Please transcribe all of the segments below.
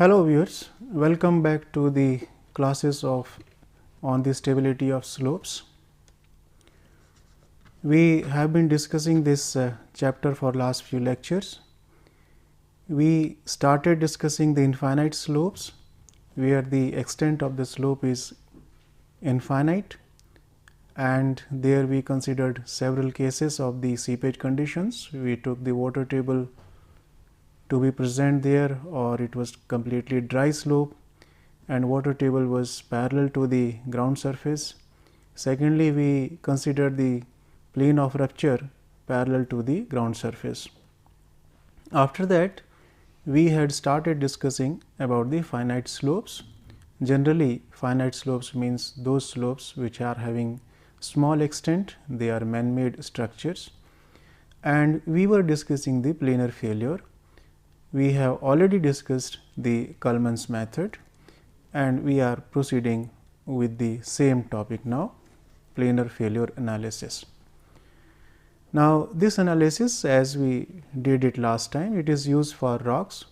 Hello viewers, welcome back to the classes on the stability of slopes. We have been discussing this chapter for last few lectures. We started discussing the infinite slopes, where the extent of the slope is infinite, and there we considered several cases of the seepage conditions. We took the water table to be present there, or it was completely dry slope and water table was parallel to the ground surface. Secondly, we considered the plane of rupture parallel to the ground surface. After that, we had started discussing about the finite slopes. Generally, finite slopes means those slopes which are having small extent, they are man-made structures, and we were discussing the planar failure. We have already discussed the Kalman's method, and we are proceeding with the same topic now, planar failure analysis. Now, this analysis, as we did it last time, it is used for rocks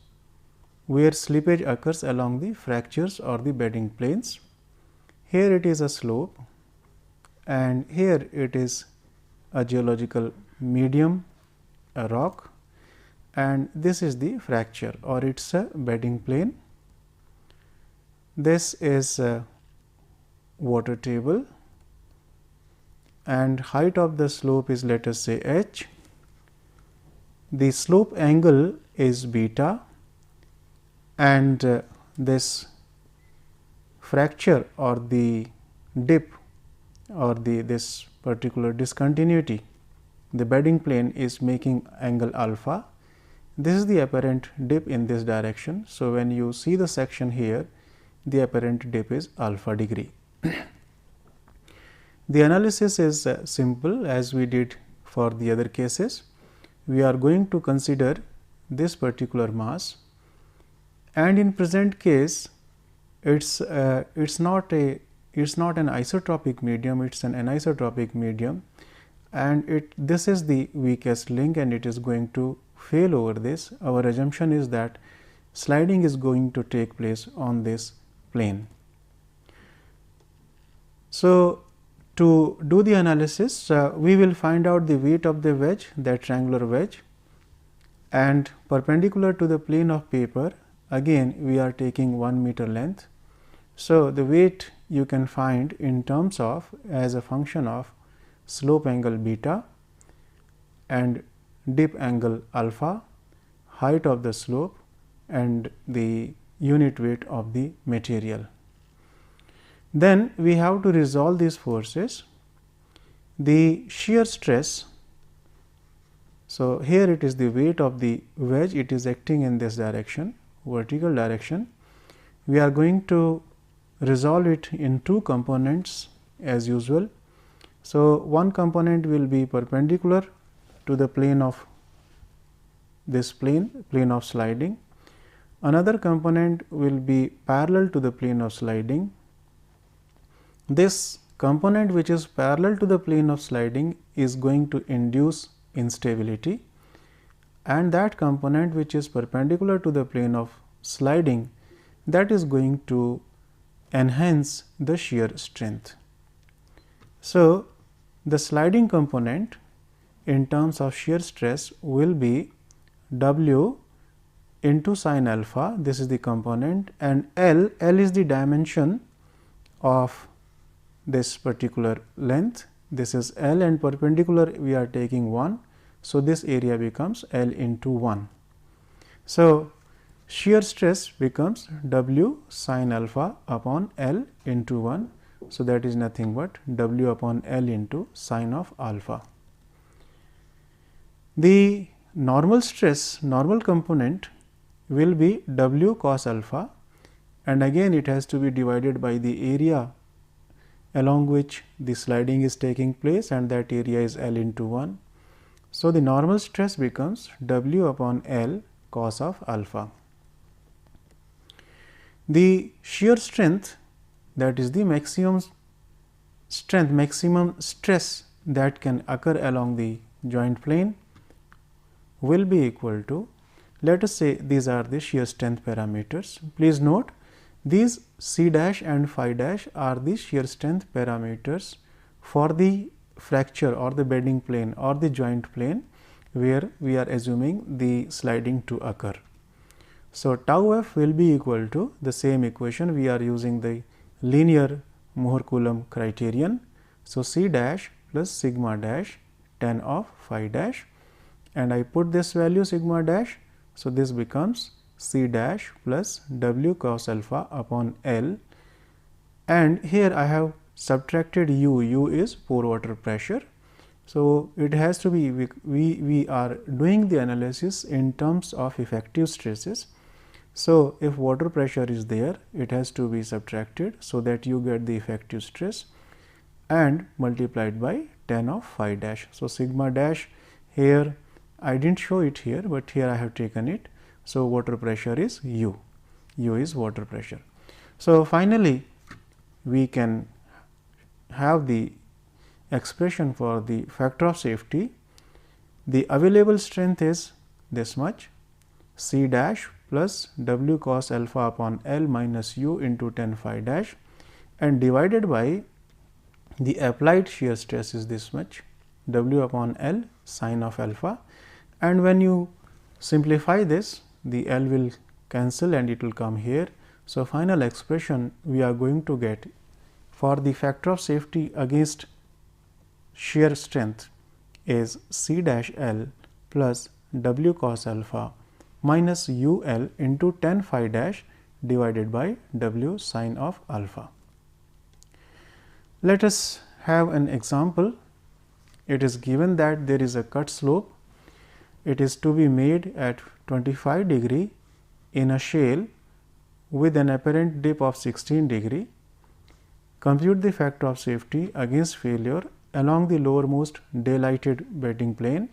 where slippage occurs along the fractures or the bedding planes. Here it is a slope and here it is a geological medium, a rock, and this is the fracture or it is a bedding plane. This is a water table and height of the slope is, let us say, h. The slope angle is beta, and this fracture or the dip or this particular discontinuity, the bedding plane is making angle alpha. This is the apparent dip in this direction. So, when you see the section here, the apparent dip is alpha degree. The analysis is simple as we did for the other cases. We are going to consider this particular mass, and in present case it's not an isotropic medium, it's an anisotropic medium, and this is the weakest link and it is going to fail over this. Our assumption is that sliding is going to take place on this plane. So, to do the analysis, we will find out the weight of the wedge, that triangular wedge, and perpendicular to the plane of paper, again we are taking 1 meter length. So, the weight you can find in terms of as a function of slope angle beta and dip angle alpha, height of the slope, and the unit weight of the material. Then we have to resolve these forces. The shear stress, so here it is the weight of the wedge, it is acting in this direction, vertical direction. We are going to resolve it in two components as usual. So, one component will be perpendicular to the plane of this plane of sliding. Another component will be parallel to the plane of sliding. This component which is parallel to the plane of sliding is going to induce instability, and that component which is perpendicular to the plane of sliding, that is going to enhance the shear strength. So, the sliding component in terms of shear stress will be W into sin alpha, this is the component, and L is the dimension of this particular length, this is L, and perpendicular we are taking 1. So, this area becomes L into 1. So, shear stress becomes W sin alpha upon L into 1. So, that is nothing but W upon L into sin of alpha. The normal stress, normal component will be W cos alpha, and again it has to be divided by the area along which the sliding is taking place, and that area is L into 1. So, the normal stress becomes W upon L cos of alpha. The shear strength, that is the maximum strength, maximum stress that can occur along the joint plane, will be equal to Let us say these are the shear strength parameters. Please note, these C dash and phi dash are the shear strength parameters for the fracture or the bending plane or the joint plane where we are assuming the sliding to occur. So, tau f will be equal to the same equation. We are using the linear Mohr-Coulomb criterion. So, C dash plus sigma dash tan of phi dash, and I put this value sigma dash. So, this becomes C dash plus W cos alpha upon L, and here I have subtracted U. U is pore water pressure. So, it has to be, we are doing the analysis in terms of effective stresses. So, if water pressure is there, it has to be subtracted, so that you get the effective stress and multiplied by tan of phi dash. So, sigma dash here I did not show it here, but here I have taken it. So, water pressure is U. U is water pressure. So, finally, we can have the expression for the factor of safety. The available strength is this much, C dash plus W cos alpha upon L minus U into tan phi dash, and divided by the applied shear stress is this much, W upon L sin of alpha, and when you simplify this, the L will cancel and it will come here. So, final expression we are going to get for the factor of safety against shear strength is C dash L plus W cos alpha minus U L into tan phi dash divided by W sin of alpha. Let us have an example. It is given that there is a cut slope. It is to be made at 25 degree in a shale with an apparent dip of 16 degree. Compute the factor of safety against failure along the lowermost daylighted bedding plane,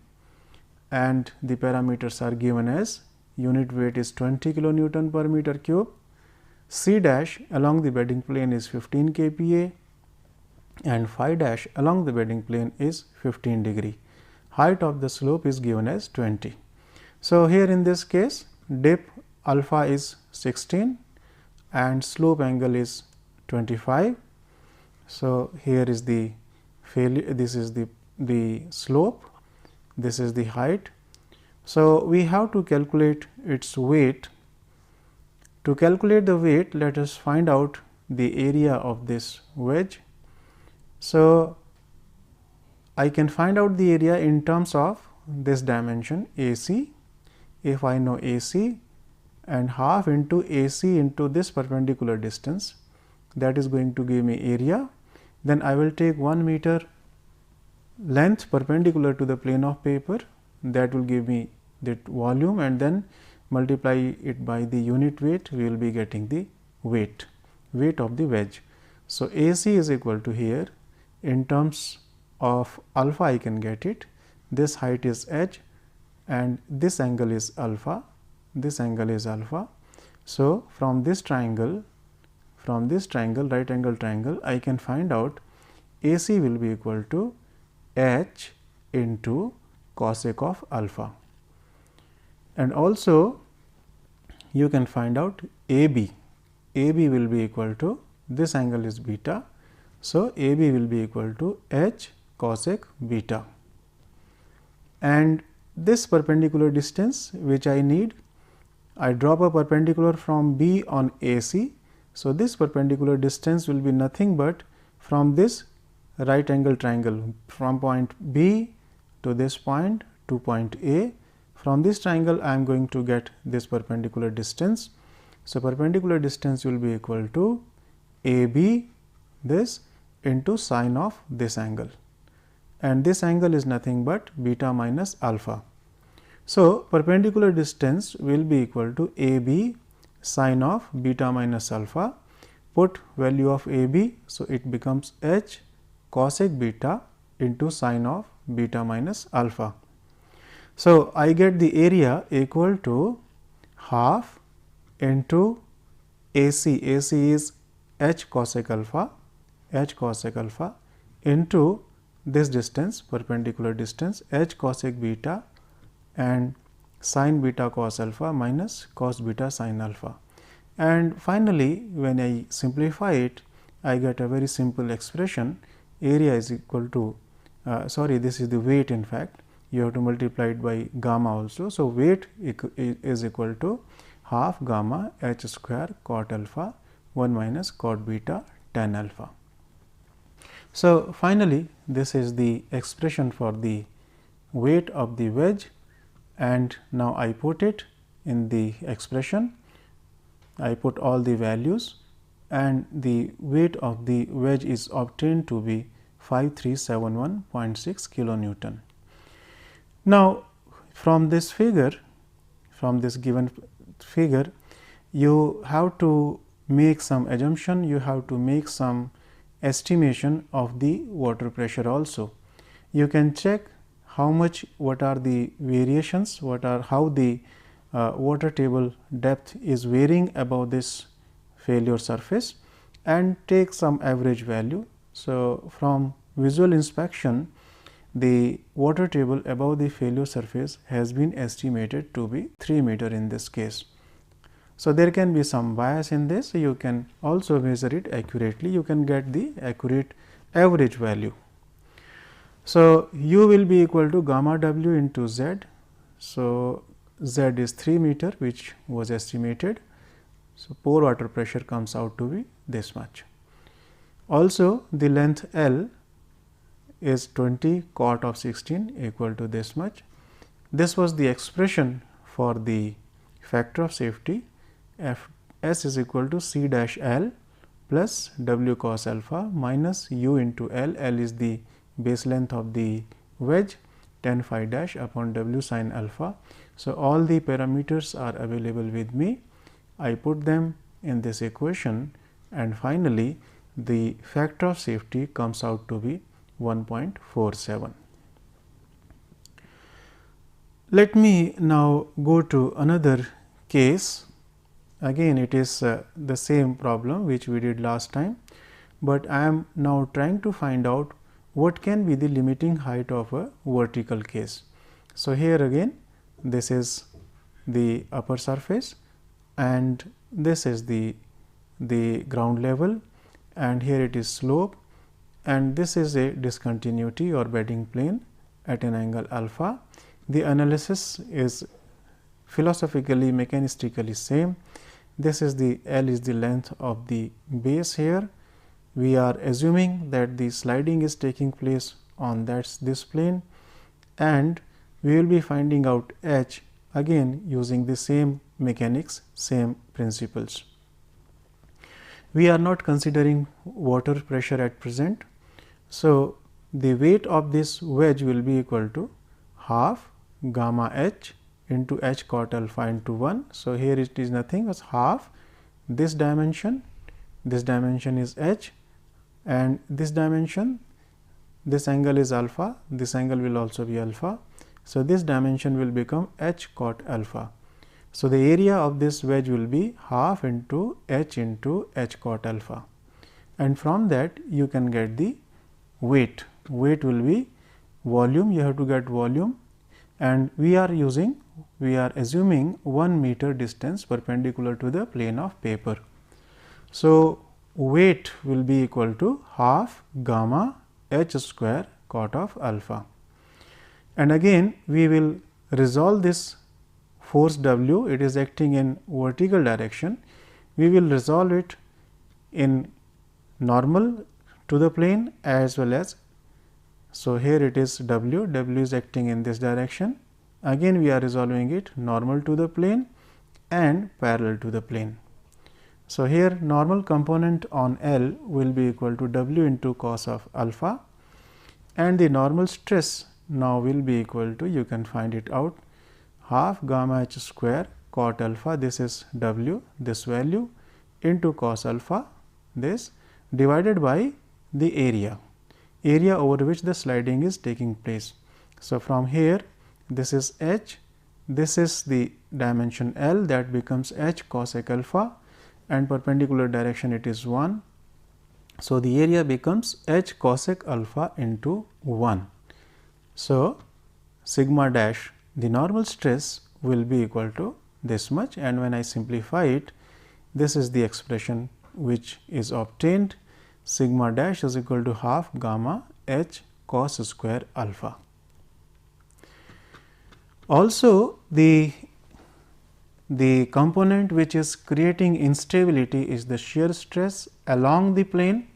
and the parameters are given as unit weight is 20 kilonewton per meter cube, C dash along the bedding plane is 15 kPa, and phi dash along the bedding plane is 15 degree. Height of the slope is given as 20. So, here in this case dip alpha is 16 and slope angle is 25. So, here is the failure, this is the slope, this is the height. So, we have to calculate its weight. To calculate the weight, let us find out the area of this wedge. So, I can find out the area in terms of this dimension AC. If I know AC and half into AC into this perpendicular distance, that is going to give me area. Then I will take 1 meter length perpendicular to the plane of paper, that will give me that volume, and then multiply it by the unit weight, we will be getting the weight of the wedge. So, AC is equal to here in terms of alpha I can get it, this height is h and this angle is alpha, this angle is alpha. So, from this triangle right angle triangle, I can find out AC will be equal to h into cosec of alpha, and also you can find out AB. AB will be equal to, this angle is beta. So, AB will be equal to h cosec beta, and this perpendicular distance which I need, I drop a perpendicular from B on AC. So, this perpendicular distance will be nothing but from this right angle triangle, from point B to this point to point A. From this triangle I am going to get this perpendicular distance. So, perpendicular distance will be equal to AB this into sine of this angle, and this angle is nothing but beta minus alpha. So, perpendicular distance will be equal to AB sine of beta minus alpha. Put value of AB. So, it becomes h cosec beta into sine of beta minus alpha. So, I get the area equal to half into AC. AC is h cosec alpha into this distance, perpendicular distance h cosec beta, and sin beta cos alpha minus cos beta sin alpha. And finally, when I simplify it, I get a very simple expression. Area is equal to this is the weight. In fact, you have to multiply it by gamma also. So, weight is equal to half gamma h square cot alpha 1 minus cot beta tan alpha. So, finally, this is the expression for the weight of the wedge, and now I put it in the expression. I put all the values, and the weight of the wedge is obtained to be 5371.6 kilonewton. Now, from this figure, from this given figure, you have to make some assumption, you have to make some estimation of the water pressure also. You can check how much, what are the variations, how the water table depth is varying above this failure surface, and take some average value. So, from visual inspection, the water table above the failure surface has been estimated to be 3 meter in this case. So, there can be some bias in this. So, you can also measure it accurately, you can get the accurate average value. So, u will be equal to gamma w into z. So, z is 3 meter, which was estimated. So, pore water pressure comes out to be this much. Also, the length L is 20 cot of 16 equal to this much. This was the expression for the factor of safety. F s is equal to c dash L plus w cos alpha minus u into L. L is the base length of the wedge, tan phi dash upon w sin alpha. So, all the parameters are available with me. I put them in this equation, and finally, the factor of safety comes out to be 1.47. Let me now go to another case. Again, it is the same problem which we did last time, but I am now trying to find out what can be the limiting height of a vertical case. So, here again this is the upper surface, and this is the ground level, and here it is slope, and this is a discontinuity or bedding plane at an angle alpha. The analysis is philosophically mechanistically same. This is the L is the length of the base here. We are assuming that the sliding is taking place on this plane, and we will be finding out h again using the same mechanics, same principles. We are not considering water pressure at present. So, the weight of this wedge will be equal to half gamma h into h cot alpha into 1. So, here it is nothing but half this dimension is h, and this dimension, this angle is alpha, this angle will also be alpha. So, this dimension will become h cot alpha. So, the area of this wedge will be half into h cot alpha, and from that you can get the weight. Weight will be volume, you have to get volume, and we are assuming 1 meter distance perpendicular to the plane of paper. So, weight will be equal to half gamma h square cot of alpha, and again we will resolve this force W. It is acting in vertical direction. We will resolve it in normal to the plane as well as. So, here it is W is acting in this direction. Again we are resolving it normal to the plane and parallel to the plane. So, here normal component on L will be equal to W into cos of alpha, and the normal stress now will be equal to, you can find it out, half gamma h square cot alpha, this is W, this value, into cos alpha, this, divided by the area over which the sliding is taking place. So, from here this is h, this is the dimension L, that becomes h cosec alpha, and perpendicular direction it is 1. So, the area becomes h cosec alpha into 1. So, sigma dash, the normal stress will be equal to this much, and when I simplify it, this is the expression which is obtained. Sigma dash is equal to half gamma h cos square alpha. Also, the component which is creating instability is the shear stress along the plane.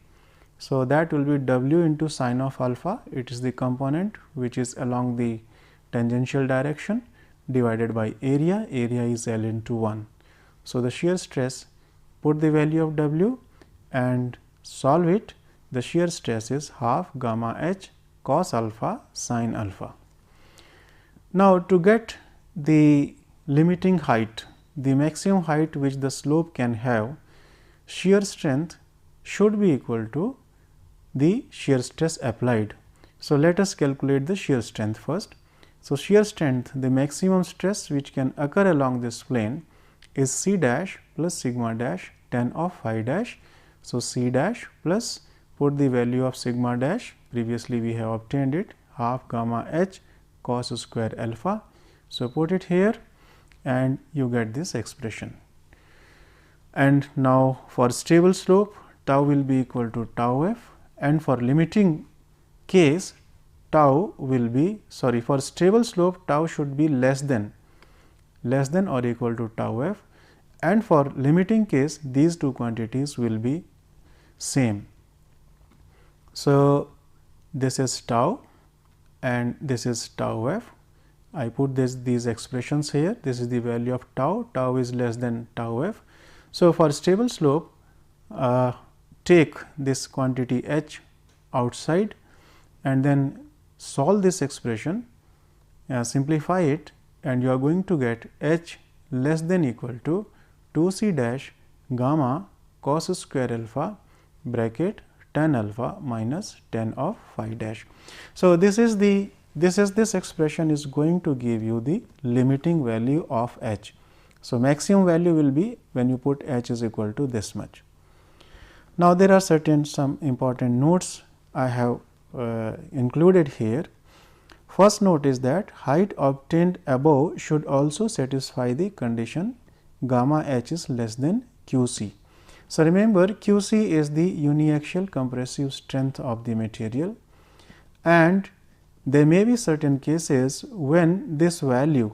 So, that will be W into sine of alpha. It is the component which is along the tangential direction divided by area. Area is L into 1. So, the shear stress, put the value of W and solve it. The shear stress is half gamma h cos alpha sin alpha. Now, to get the limiting height, the maximum height which the slope can have, shear strength should be equal to the shear stress applied. So, let us calculate the shear strength first. So, shear strength, the maximum stress which can occur along this plane is C dash plus sigma dash tan of phi dash. So, C dash plus, put the value of sigma dash, previously we have obtained it, half gamma h cos square alpha. So, put it here and you get this expression. And now, for stable slope, tau will be equal to tau f, and for limiting case tau will be, sorry, for stable slope tau should be less than or equal to tau f, and for limiting case these two quantities will be same. So, this is tau and this is tau f. I put these expressions here. This is the value of tau, tau is less than tau f. So, for stable slope, take this quantity h outside and then solve this expression, simplify it, and you are going to get h less than equal to 2 c dash gamma cos square alpha bracket tan alpha minus tan of phi dash. So, this expression is going to give you the limiting value of h. So, maximum value will be when you put h is equal to this much. Now, there are some important notes I have included here. First note is that height obtained above should also satisfy the condition gamma h is less than q c. So, remember q c is the uniaxial compressive strength of the material, and there may be certain cases when this value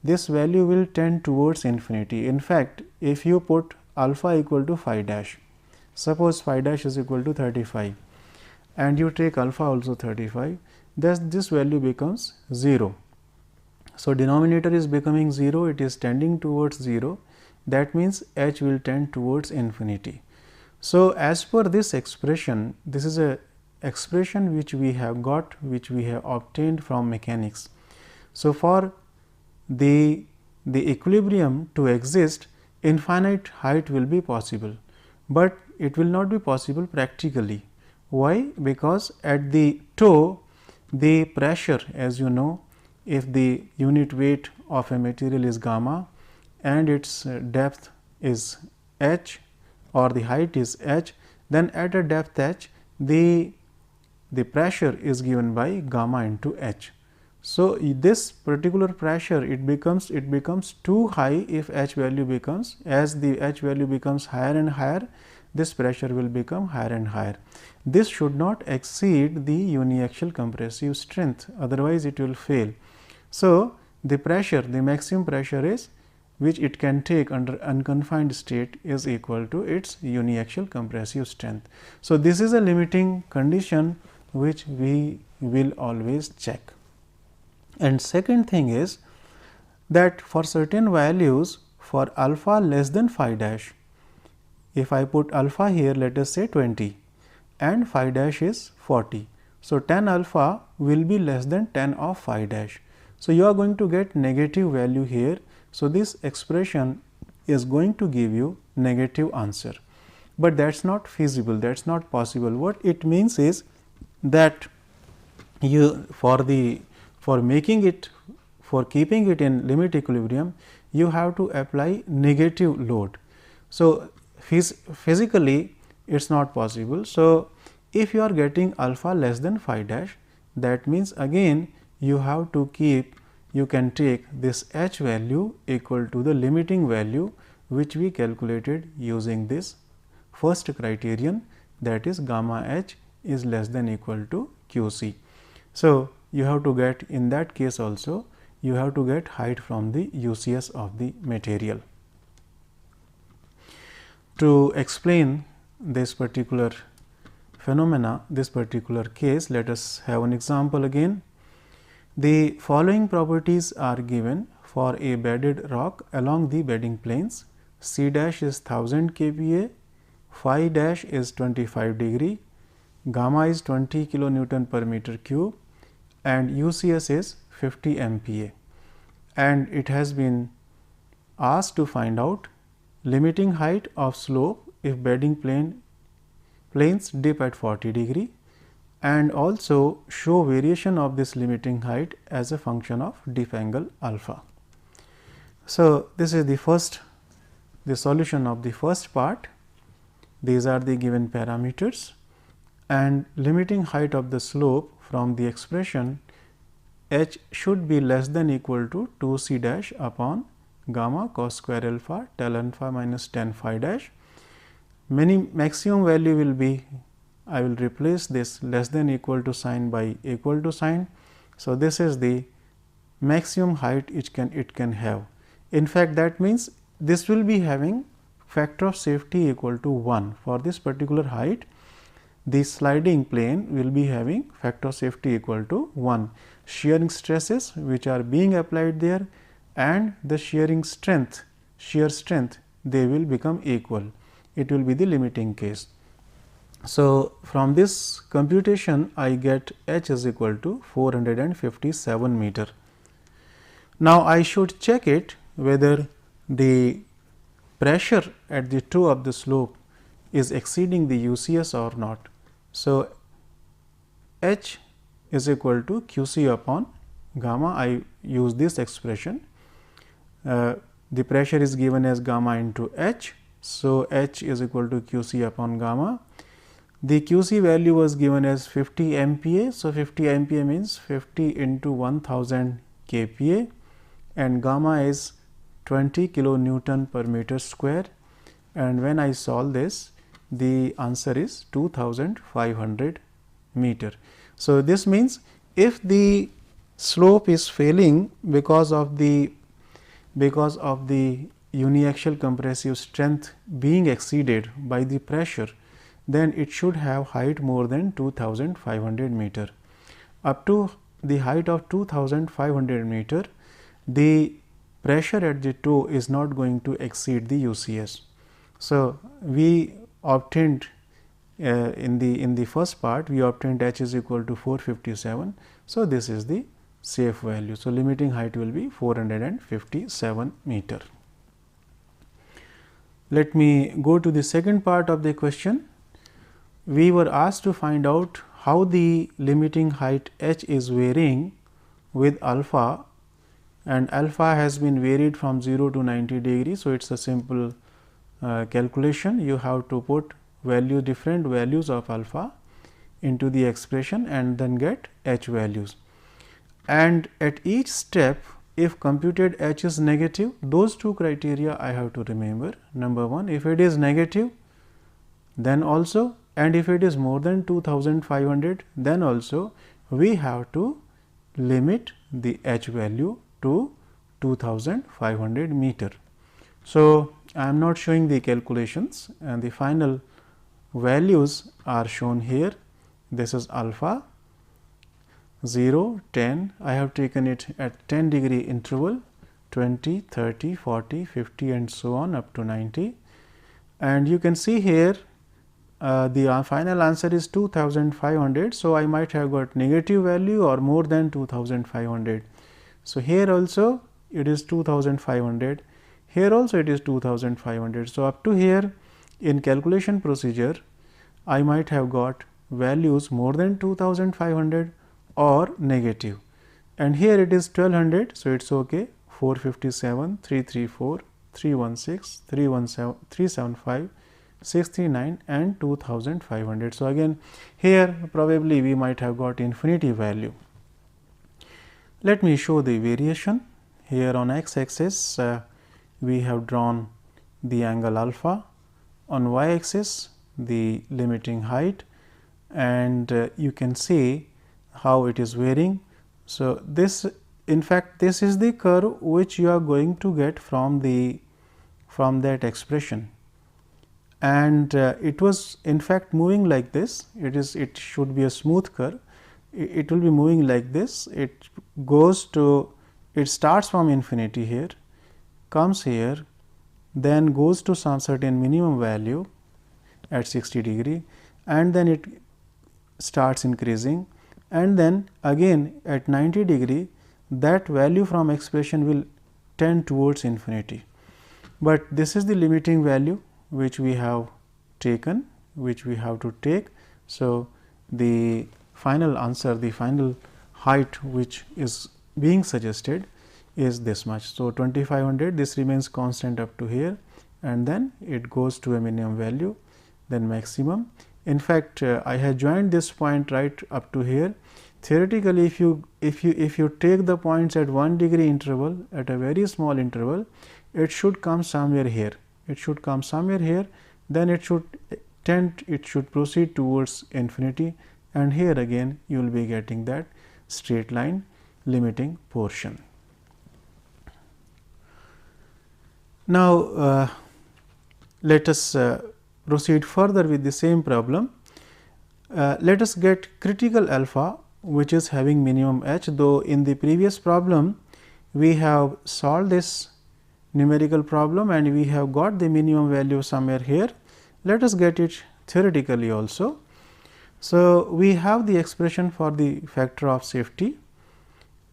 will tend towards infinity. In fact, if you put alpha equal to phi dash, suppose phi dash is equal to 35 and you take alpha also 35, thus this value becomes 0. So, denominator is becoming 0, it is tending towards 0, that means h will tend towards infinity. So, as per this expression, this is a expression which we have got, which we have obtained from mechanics. So, for the equilibrium to exist, infinite height will be possible, but it will not be possible practically. Why? Because at the toe, the pressure, as you know, if the unit weight of a material is gamma and its depth is h or the height is h, then at a depth h the pressure is given by gamma into h. So, this particular pressure it becomes too high if h value becomes, as the h value becomes higher and higher, this pressure will become higher and higher. This should not exceed the uniaxial compressive strength, otherwise it will fail. So, the pressure, the maximum pressure is which it can take under unconfined state is equal to its uniaxial compressive strength. So, this is a limiting condition which we will always check. And second thing is that for certain values, for alpha less than phi dash, if I put alpha here, let us say 20 and phi dash is 40. So, tan alpha will be less than tan of phi dash. So, you are going to get negative value here. So, this expression is going to give you negative answer, but that is not feasible, that is not possible. What it means is that you for keeping it in limit equilibrium, you have to apply negative load. So, physically it is not possible. So, if you are getting alpha less than phi dash, that means again you have to keep you can take this h value equal to the limiting value which we calculated using this first criterion, that is gamma h is less than equal to q c. So, you have to get, in that case also you have to get height from the UCS of the material. To explain this particular phenomena, this particular case, let us have an example again. The following properties are given for a bedded rock along the bedding planes. C dash is 1000 kPa, phi dash is 25 degree, gamma is 20 kilonewton per meter cube, and UCS is 50 MPa. And it has been asked to find out limiting height of slope if bedding planes dip at 40 degree, and also show variation of this limiting height as a function of dip angle alpha. So, this is the solution of the first part. These are the given parameters, and limiting height of the slope from the expression h should be less than equal to 2 c dash upon gamma cos square alpha tan alpha minus tan phi dash. Maximum value will be, I will replace this less than equal to sign by equal to sign. So, this is the maximum height it can have. In fact, that means this will be having factor of safety equal to 1 for this particular height. The sliding plane will be having factor of safety equal to 1. Shearing stresses which are being applied there and the shear strength, they will become equal. It will be the limiting case. So, from this computation I get h is equal to 457 meter. Now, I should check it whether the pressure at the toe of the slope is exceeding the UCS or not. So, h is equal to q c upon gamma. I use this expression. The pressure is given as gamma into h. So, h is equal to q c upon gamma. The q c value was given as 50 MPa. So, 50 MPa means 50 into 1000 kPa, and gamma is 20 kilonewton per meter square, and when I solve this, the answer is 2500 meter. So, this means if the slope is failing because of the uniaxial compressive strength being exceeded by the pressure, then it should have height more than 2500 meter. Up to the height of 2500 meter, the pressure at the toe is not going to exceed the UCS. So, we obtained in the first part we obtained h is equal to 457. So, this is the safe value. So, limiting height will be 457 meter. Let me go to the second part of the question. We were asked to find out how the limiting height h is varying with alpha, and alpha has been varied from 0 to 90 degree. So, it is a simple calculation. You have to put different values of alpha into the expression and then get h values. And at each step, if computed h is negative, those two criteria I have to remember. Number 1, if it is negative, then also, and if it is more than 2500, then also we have to limit the h value to 2500 meter. So, I am not showing the calculations, and the final values are shown here. This is alpha 0, 10, I have taken it at 10 degree interval, 20, 30, 40, 50 and so on up to 90. And you can see here the final answer is 2500. So, I might have got negative value or more than 2500. So, here also it is 2500, here also it is 2500. So, up to here in calculation procedure I might have got values more than 2500 or negative, and here it is 1200. So, it is okay, 457, 334, 316, 317, 375, 639 and 2500. So, again here probably we might have got infinity value. Let me show the variation. Here on x axis we have drawn the angle alpha, on y axis the limiting height, and you can see how it is varying. So, this in fact this is the curve which you are going to get from that expression, and it was in fact moving like this. It should be a smooth curve. It will be moving like this. It starts from infinity here, comes here, then goes to some certain minimum value at 60 degree, and then it starts increasing, and then again at 90 degree that value from expression will tend towards infinity. But this is the limiting value which we have taken, which we have to take. So, the final answer, the final height which is being suggested is this much. So, 2500, this remains constant up to here, and then it goes to a minimum value, then maximum. In fact, I have joined this point right up to here. Theoretically, if you take the points at 1 degree interval, at a very small interval, it should come somewhere here. It should come somewhere here. Then it should proceed towards infinity, and here again you will be getting that straight line limiting portion. Now, let us proceed further with the same problem. Let us get critical alpha which is having minimum h, though in the previous problem we have solved this numerical problem and we have got the minimum value somewhere here. Let us get it theoretically also. So, we have the expression for the factor of safety,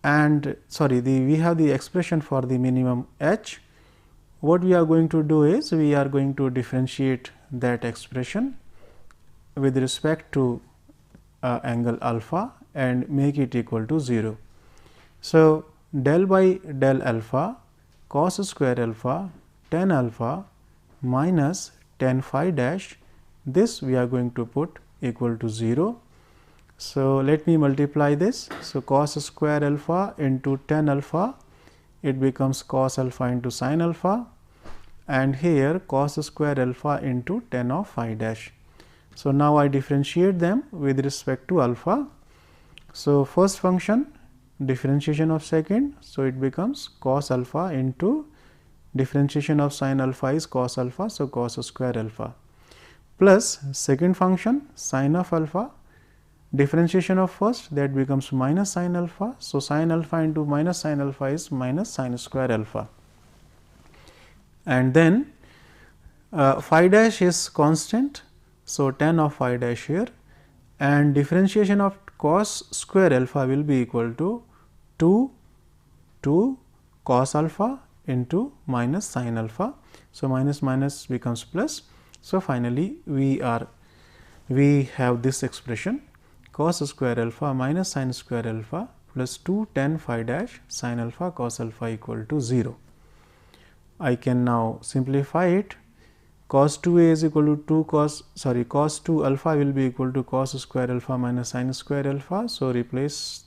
and we have the expression for the minimum h. What we are going to do is we are going to differentiate that expression with respect to angle alpha and make it equal to 0. So, del by del alpha cos square alpha tan alpha minus tan phi dash, this we are going to put equal to 0. So, let me multiply this. So, cos square alpha into tan alpha, it becomes cos alpha into sin alpha, and here cos square alpha into tan of phi dash. So, now I differentiate them with respect to alpha. So, first function differentiation of second. So, it becomes cos alpha into differentiation of sin alpha is cos alpha. So, cos square alpha plus second function sin of alpha, differentiation of first, that becomes minus sin alpha. So, sin alpha into minus sin alpha is minus sin square alpha, and then phi dash is constant. So, tan of phi dash here, and differentiation of cos square alpha will be equal to 2 cos alpha into minus sin alpha. So, minus minus becomes plus. So, finally, we have this expression cos square alpha minus sin square alpha plus 2 tan phi dash sin alpha cos alpha equal to 0. I can now simplify it. Cos 2a is equal to cos 2 alpha will be equal to cos square alpha minus sin square alpha. So, replace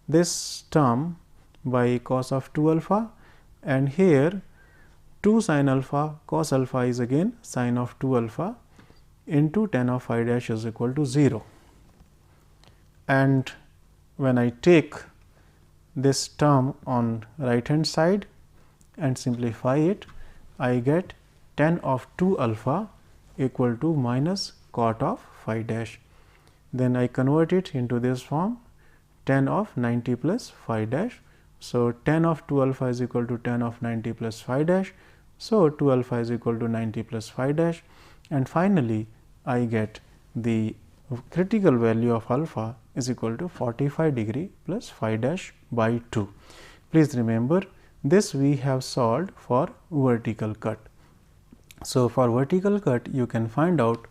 this term by cos of 2 alpha, and here 2 sin alpha cos alpha is again sin of 2 alpha into tan of phi dash is equal to 0. And when I take this term on right hand side and simplify it, I get tan of 2 alpha equal to minus cot of phi dash. Then I convert it into this form, tan of 90 plus phi dash. So, tan of 2 alpha is equal to tan of 90 plus phi dash. So, 2 alpha is equal to 90 plus phi dash, and finally, I get the critical value of alpha is equal to 45 degree plus phi dash by 2. Please remember, this we have solved for vertical cut. So, for vertical cut you can find out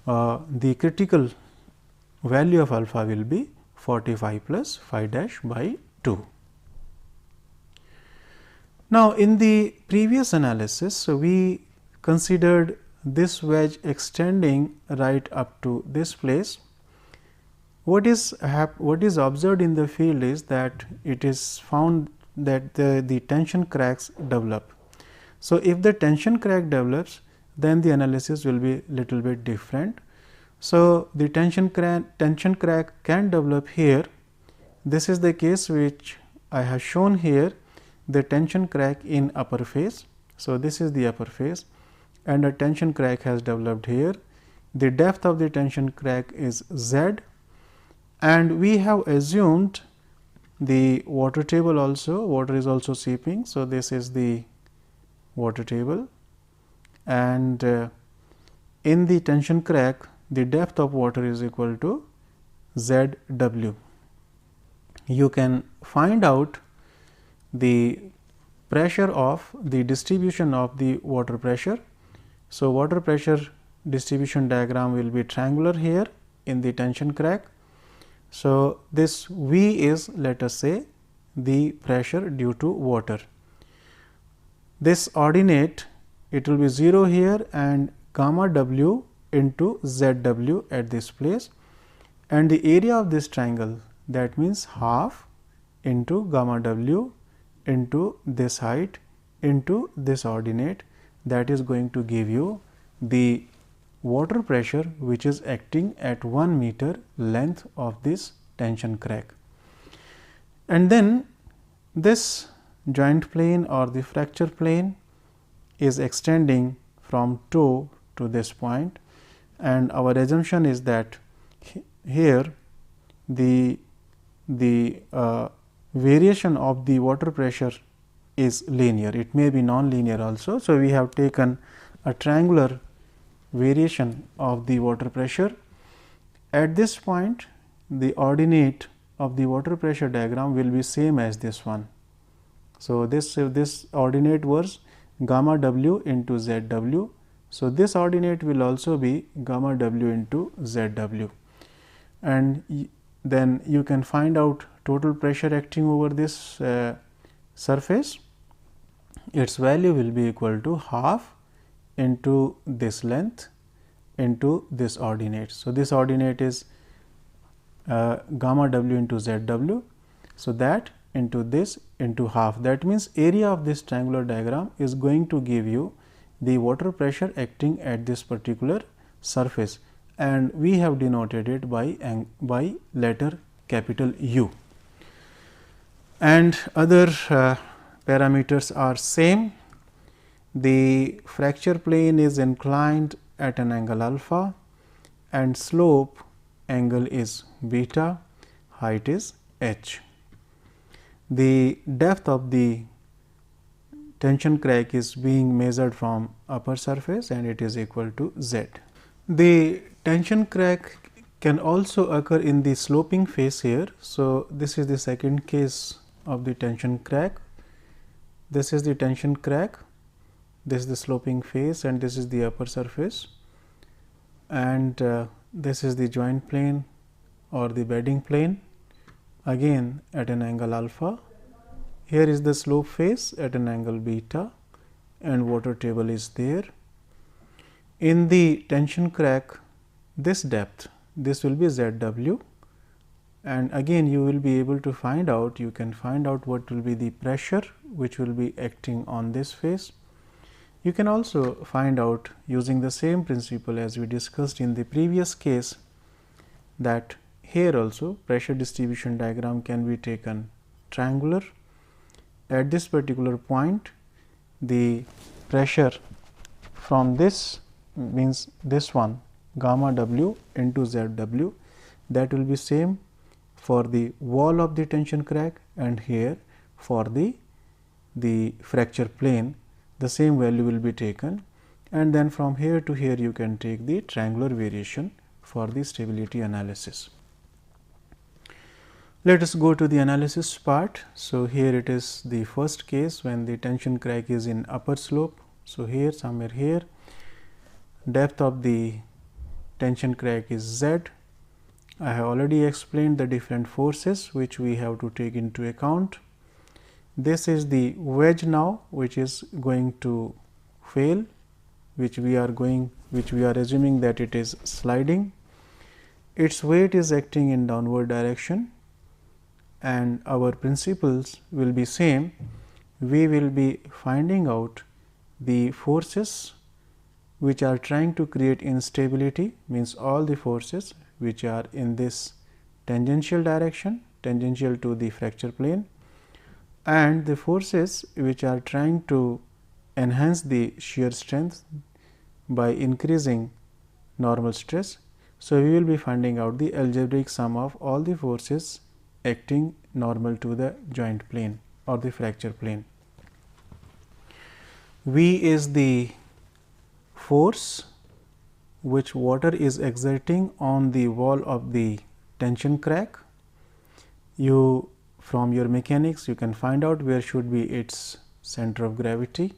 the critical value of alpha will be 45 plus phi dash by 2. Now, in the previous analysis, we considered this wedge extending right up to this place, What is observed in the field is that it is found that the tension cracks develop. So, if the tension crack develops, then the analysis will be little bit different. So, the tension crack can develop here. This is the case which I have shown here, the tension crack in upper phase. So, this is the upper phase and a tension crack has developed here. The depth of the tension crack is Z, and we have assumed the water table also, water is also seeping. So, this is the water table, and in the tension crack the depth of water is equal to Z W. You can find out the pressure of the distribution of the water pressure. So, water pressure distribution diagram will be triangular here in the tension crack. So, this V is, let us say, the pressure due to water. This ordinate, it will be 0 here and gamma W into Z W at this place, and the area of this triangle, that means half into gamma W into this height into this ordinate, that is going to give you the water pressure which is acting at 1 meter length of this tension crack. And then this joint plane or the fracture plane is extending from toe to this point, and our assumption is that here the variation of the water pressure is linear, it may be non-linear also. So, we have taken a triangular variation of the water pressure. At this point, the ordinate of the water pressure diagram will be same as this one. So, this ordinate was gamma W into Z W. So, this ordinate will also be gamma W into Z W, and then you can find out total pressure acting over this surface. Its value will be equal to half into this length into this ordinate. So, this ordinate is gamma W into Z W. So, that into this into half, that means area of this triangular diagram is going to give you the water pressure acting at this particular surface, and we have denoted it by letter capital U. And other parameters are same. The fracture plane is inclined at an angle alpha and slope angle is beta, height is h. The depth of the tension crack is being measured from upper surface and it is equal to Z. The tension crack can also occur in the sloping phase here. So, this is the second case of the tension crack. This is the tension crack, this is the sloping phase and this is the upper surface, and this is the joint plane or the bedding plane again at an angle alpha. Here is the slope phase at an angle beta and water table is there. In the tension crack, this depth, this will be Z W, and again you will be able to find out, you can find out what will be the pressure which will be acting on this phase. You can also find out using the same principle as we discussed in the previous case, that here also pressure distribution diagram can be taken triangular. At this particular point, the pressure from this means this one gamma W into Z W, that will be same for the wall of the tension crack and here for the fracture plane, the same value will be taken, and then from here to here you can take the triangular variation for the stability analysis. Let us go to the analysis part. So, here it is the first case when the tension crack is in upper slope. So, here somewhere here depth of the tension crack is Z. I have already explained the different forces which we have to take into account. This is the wedge now which is going to fail, which we are assuming that it is sliding. its weight is acting in downward direction and our principles will be same. We will be finding out the forces which are trying to create instability, means all the forces which are in this tangential direction, tangential to the fracture plane, and the forces which are trying to enhance the shear strength by increasing normal stress. So, we will be finding out the algebraic sum of all the forces acting normal to the joint plane or the fracture plane. V is the force which water is exerting on the wall of the tension crack. You from your mechanics you can find out where should be its center of gravity.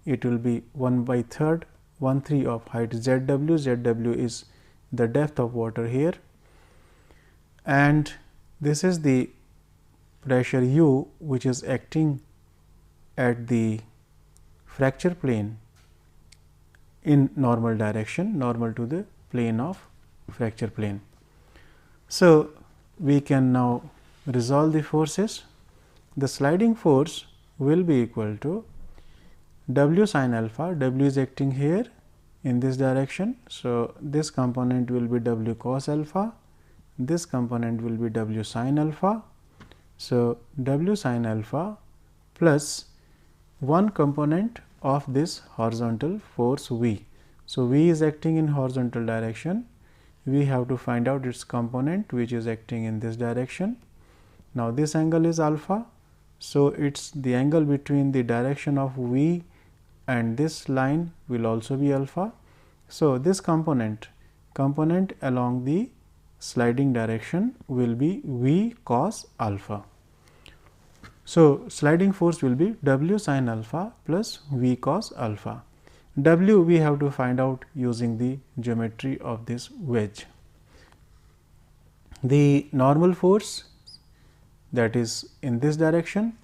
It will be 1/3 of height ZW. ZW is the depth of water here, and this is the pressure U which is acting at the fracture plane in normal direction, normal to the plane of fracture plane. So, we can now resolve the forces. The sliding force will be equal to W sin alpha. W is acting here in this direction. So, this component will be W cos alpha, this component will be W sin alpha. So, W sin alpha plus one component of this horizontal force V. So, V is acting in horizontal direction. We have to find out its component which is acting in this direction. Now, this angle is alpha. So, it is the angle between the direction of V and this line will also be alpha. So, this component along the sliding direction will be V cos alpha. So, sliding force will be W sin alpha plus V cos alpha. W we have to find out using the geometry of this wedge. The normal force, that is in this direction,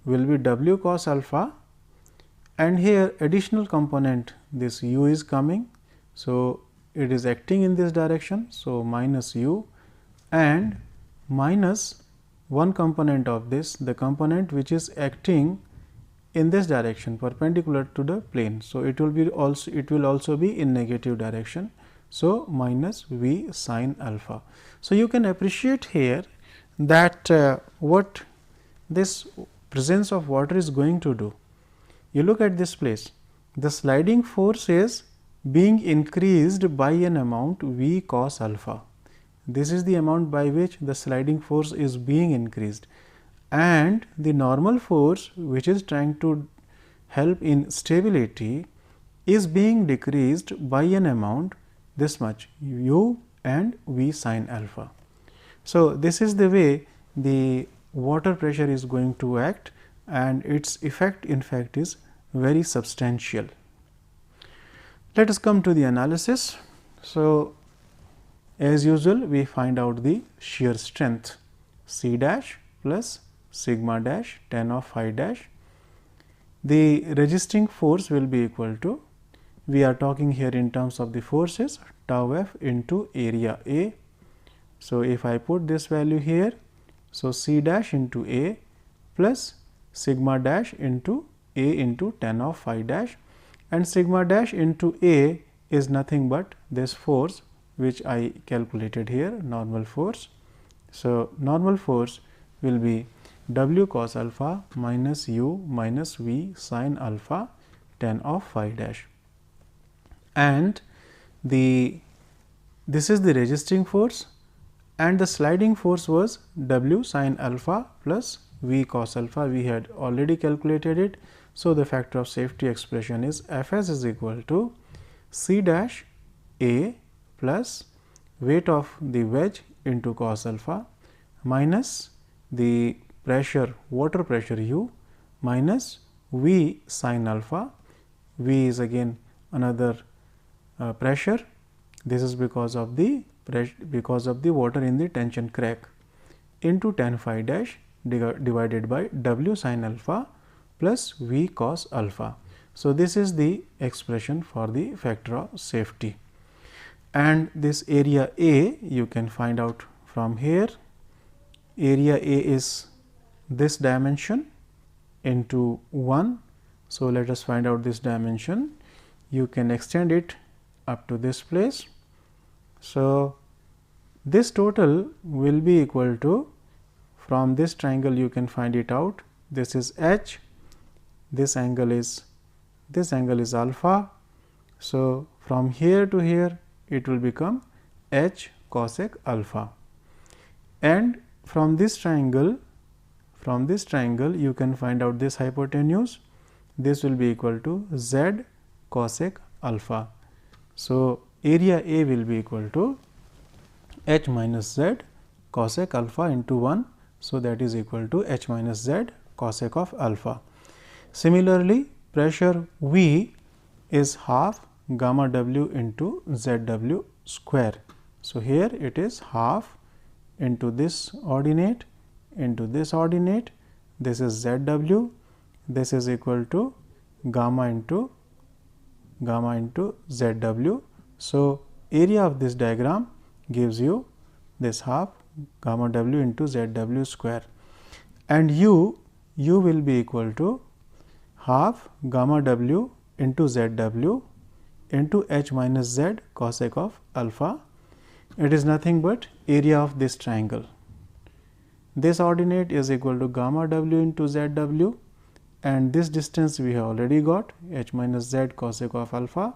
will be W cos alpha, and here additional component this U is coming. So, it is acting in this direction. So, minus U and minus one component of this, the component which is acting in this direction perpendicular to the plane. So, it will also be in negative direction. So, minus V sin alpha. So, you can appreciate here that what this presence of water is going to do. You look at this place, the sliding force is being increased by an amount V cos alpha. This is the amount by which the sliding force is being increased, and the normal force which is trying to help in stability is being decreased by an amount this much U and V sin alpha. So, this is the way the water pressure is going to act, and its effect in fact is very substantial. Let us come to the analysis. So, as usual we find out the shear strength C dash plus sigma dash tan of phi dash. The resisting force will be equal to, we are talking here in terms of the forces, tau f into area A. So, if I put this value here, so C dash into A plus sigma dash into A into tan of phi dash, and sigma dash into A is nothing but this force which I calculated here, normal force. So, normal force will be W cos alpha minus U minus V sin alpha tan of phi dash, and this is the resisting force, and the sliding force was W sin alpha plus V cos alpha. We had already calculated it. So, the factor of safety expression is Fs is equal to C dash A plus weight of the wedge into cos alpha minus the pressure, water pressure U minus V sin alpha. V is again another pressure. This is because of the water in the tension crack into tan phi dash divided by W sin alpha plus V cos alpha. So, this is the expression for the factor of safety. and this area A you can find out from here. Area A is this dimension into 1. So, let us find out this dimension. You can extend it up to this place. So, this total will be equal to, from this triangle you can find it out, this is h, this angle is alpha. So, from here to here it will become h cosec alpha, and from this triangle you can find out this hypotenuse, this will be equal to z cosec alpha. So, area A will be equal to h minus z cosec alpha into 1. So, that is equal to h minus z cosec of alpha. Similarly, pressure V is half gamma w into z w square. So, here it is half into this ordinate into this ordinate, this is z w, this is equal to gamma into z w. So, area of this diagram gives you this half gamma w into z w square, and u will be equal to half gamma w into z w into h minus z cosec of alpha. It is nothing but area of this triangle. This ordinate is equal to gamma w into z w, and this distance we have already got, h minus z cosec of alpha,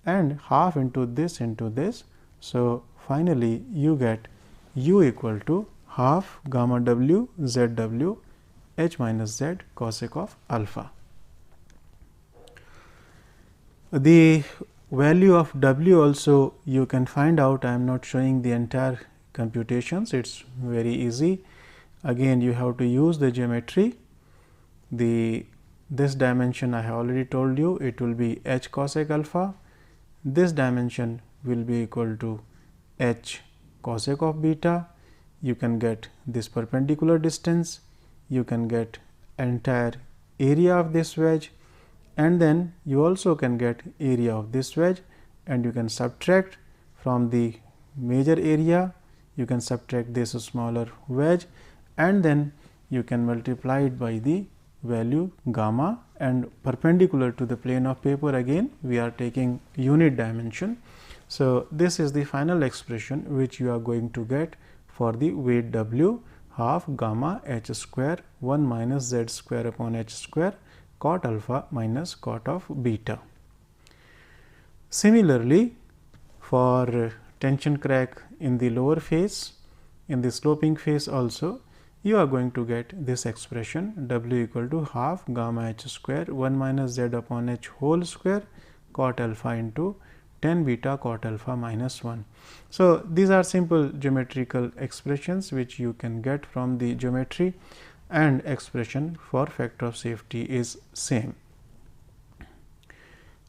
and half into this into this. So, finally, you get u equal to half gamma w z w h minus z cosec of alpha. The value of w also you can find out. I am not showing the entire computations, it is very easy. Again, you have to use the geometry. This dimension I have already told you, it will be h cosec alpha. This dimension will be equal to h cosec of beta. You can get this perpendicular distance, you can get entire area of this wedge, and then you also can get area of this wedge, and you can subtract from the major area, you can subtract this smaller wedge, and then you can multiply it by the value gamma, and perpendicular to the plane of paper again we are taking unit dimension. So, this is the final expression which you are going to get for the weight w, half gamma h square 1 minus z square upon h square cot alpha minus cot of beta. Similarly, for tension crack in the lower face, in the sloping face also, you are going to get this expression w equal to half gamma h square 1 minus z upon h whole square cot alpha into 10 beta cot alpha minus 1. So, these are simple geometrical expressions which you can get from the geometry, and expression for factor of safety is same.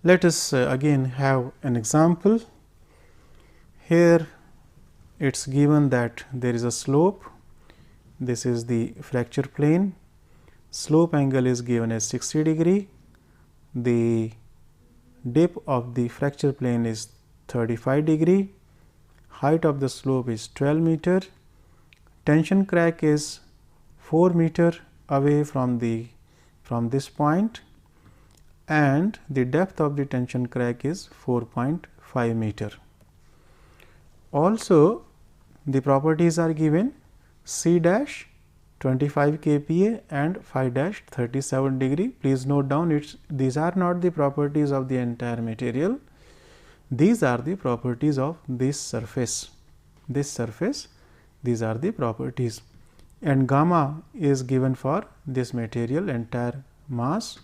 Let us again have an example. Here it is given that there is a slope, this is the fracture plane, slope angle is given as 60 degree, the dip of the fracture plane is 35 degree, height of the slope is 12 meter, tension crack is 4 meter away from this point, and the depth of the tension crack is 4.5 meter. Also, the properties are given: C dash 25 kPa and phi dash 37 degree. Please note down, these are not the properties of the entire material, these are the properties of this surface. These are the properties, and gamma is given for this material entire mass.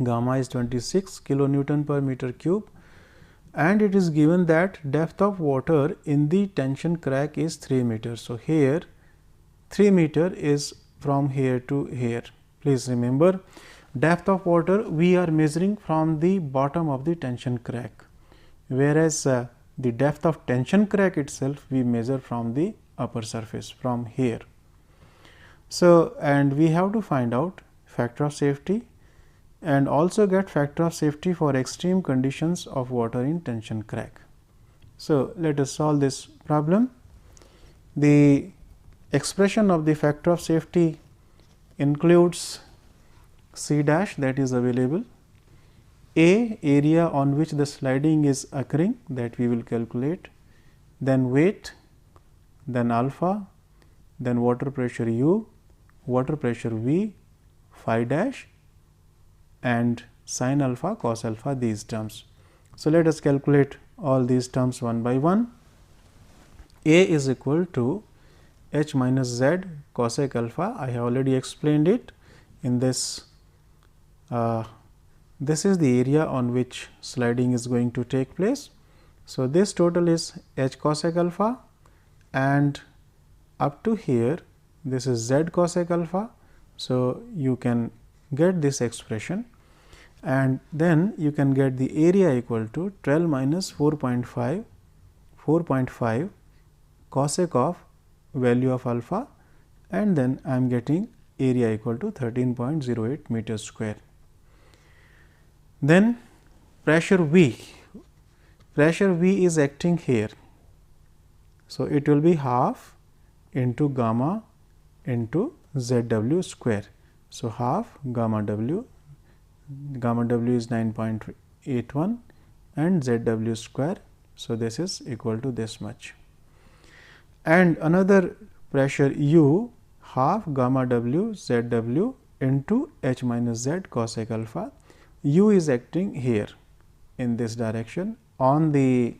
Gamma is 26 kilonewton per meter cube, and it is given that depth of water in the tension crack is 3 meters. So, here 3 meter is from here to here. Please remember, depth of water we are measuring from the bottom of the tension crack, whereas the depth of tension crack itself we measure from the upper surface, from here. So, and we have to find out factor of safety and also get factor of safety for extreme conditions of water in tension crack. So, let us solve this problem. The expression of the factor of safety includes C dash, that is available, A, area on which the sliding is occurring, that we will calculate, then weight, then alpha, then water pressure U, water pressure V, phi dash, and sin alpha, cos alpha, these terms. So, let us calculate all these terms one by one. A is equal to h minus z cosec alpha. I have already explained it in this. This is the area on which sliding is going to take place. So, this total is h cosec alpha, and up to here this is z cosec alpha. So, you can get this expression, and then you can get the area equal to 12 minus 4.5 cosec of value of alpha, and then I am getting area equal to 13.08 meters square. Then pressure V is acting here. So, it will be half into gamma into ZW square. So, half gamma W is 9.81 and ZW square. So, this is equal to this much. And another pressure U, half gamma W ZW into H minus Z cosec alpha. U is acting here in this direction on the,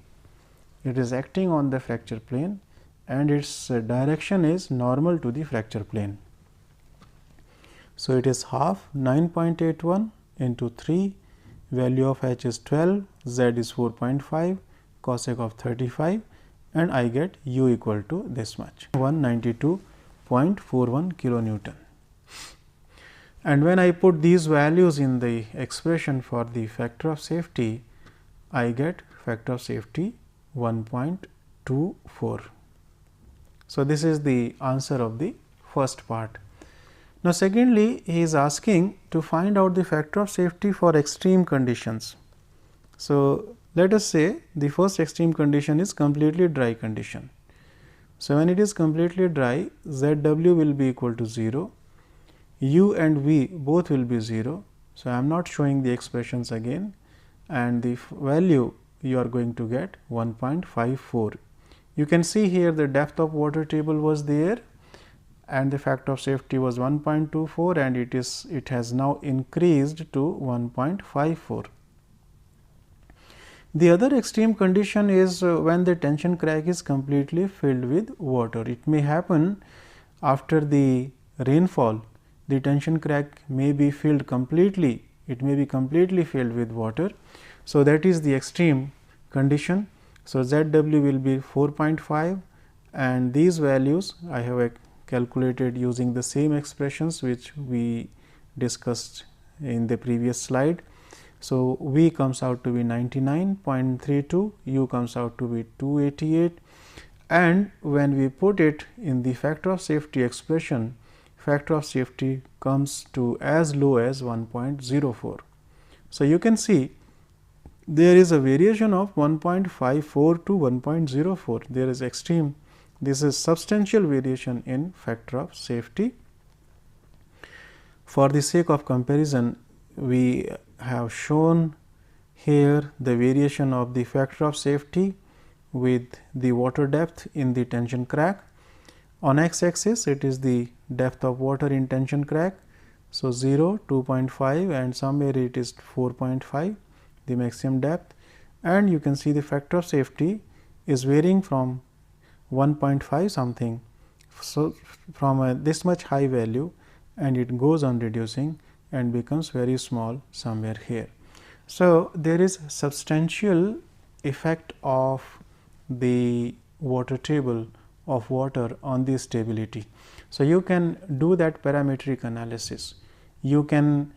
it is acting on the fracture plane, and its direction is normal to the fracture plane. So, it is half 9.81 into 3, value of H is 12, Z is 4.5, cosec of 35, and I get U equal to this much, 192.41 kilonewton. And when I put these values in the expression for the factor of safety, I get factor of safety 1.24. So, this is the answer of the first part. Now, secondly, he is asking to find out the factor of safety for extreme conditions. So, let us say the first extreme condition is completely dry condition. So, when it is completely dry, ZW will be equal to 0, U and V both will be 0. So, I am not showing the expressions again, and the value you are going to get 1.54. You can see here the depth of water table was there, and the factor of safety was 1.24, and it has now increased to 1.54. The other extreme condition is when the tension crack is completely filled with water. It may happen after the rainfall, the tension crack may be filled completely, it may be completely filled with water. So, that is the extreme condition. So, ZW will be 4.5, and these values I have calculated using the same expressions which we discussed in the previous slide. So, V comes out to be 99.32, U comes out to be 288, and when we put it in the factor of safety expression, factor of safety comes to as low as 1.04. So, you can see there is a variation of 1.54 to 1.04. There is extreme, this is substantial variation in factor of safety. For the sake of comparison, we have shown here the variation of the factor of safety with the water depth in the tension crack. On x axis, it is the depth of water in tension crack. So, 0, 2.5, and somewhere it is 4.5, the maximum depth, and you can see the factor of safety is varying from 1.5 something. So, from this much high value, and it goes on reducing and becomes very small somewhere here. So, there is substantial effect of the water table of water on the stability. So, you can do that parametric analysis. You can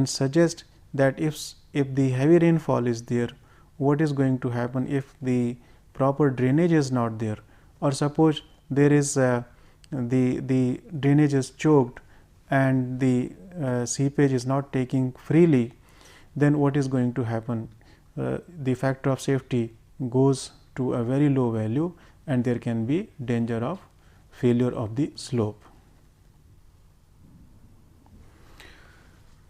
suggest that if the heavy rainfall is there, what is going to happen if the proper drainage is not there, or suppose there is the drainage is choked and the seepage is not taking freely, then what is going to happen? The factor of safety goes to a very low value, and there can be danger of failure of the slope.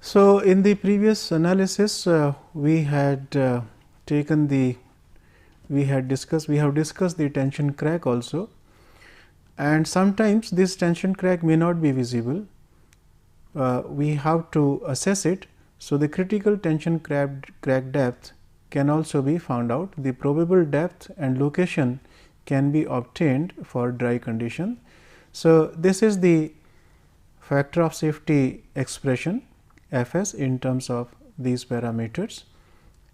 So, in the previous analysis we had we have discussed the tension crack also, and sometimes this tension crack may not be visible. We have to assess it. So, the critical tension crack depth can also be found out. The probable depth and location can be obtained for dry condition. So, this is the factor of safety expression F s in terms of these parameters,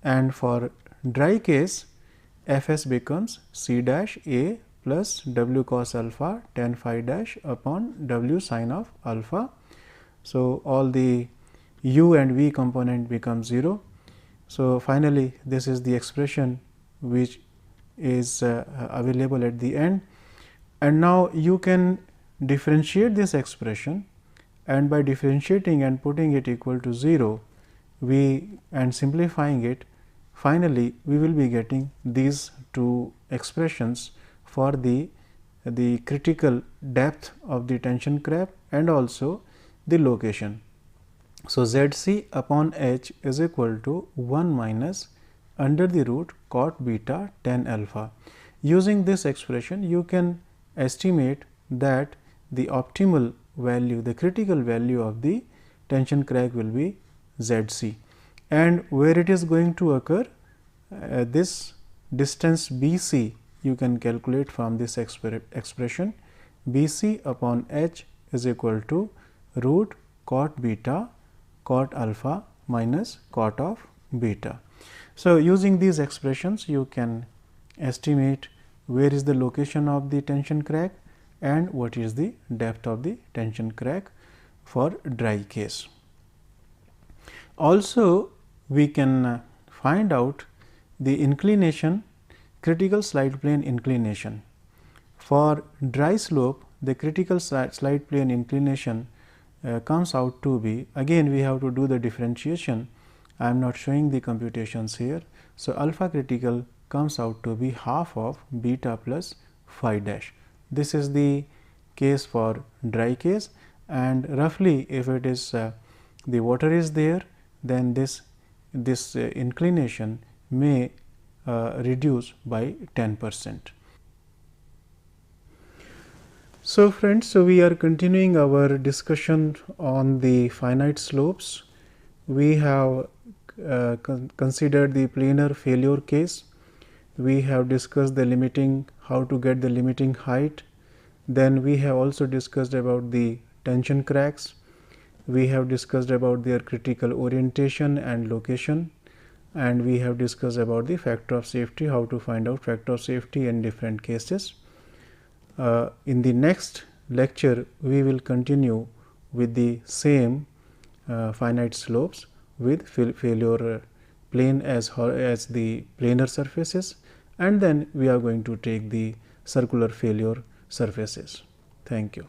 and for dry case F s becomes C dash A plus W cos alpha tan phi dash upon W sin of alpha. So, all the u and v component become 0. So, finally, this is the expression which is available at the end, and now you can differentiate this expression, and by differentiating and putting it equal to 0 and simplifying it, finally, we will be getting these two expressions for the critical depth of the tension crack and also the location. So, Z c upon h is equal to 1 minus under the root cot beta tan alpha. Using this expression, you can estimate that the optimal value, the critical value of the tension crack will be Z c, and where it is going to occur, this distance B c you can calculate from this expression. B c upon h is equal to root cot beta cot alpha minus cot of beta. So, using these expressions, you can estimate where is the location of the tension crack and what is the depth of the tension crack for dry case. Also, we can find out the inclination, critical slide plane inclination. For dry slope, the critical slide plane inclination comes out to be, again we have to do the differentiation. I am not showing the computations here. So, alpha critical comes out to be half of beta plus phi dash. This is the case for dry case, and roughly if it is the water is there, then this inclination may reduce by 10%. So, friends, so we are continuing our discussion on the finite slopes. We have considered the planar failure case. We have discussed the limiting, how to get the limiting height. Then we have also discussed about the tension cracks. We have discussed about their critical orientation and location, and we have discussed about the factor of safety, how to find out factor of safety in different cases. In the next lecture, we will continue with the same finite slopes with failure plane as the planar surfaces, and then we are going to take the circular failure surfaces. Thank you.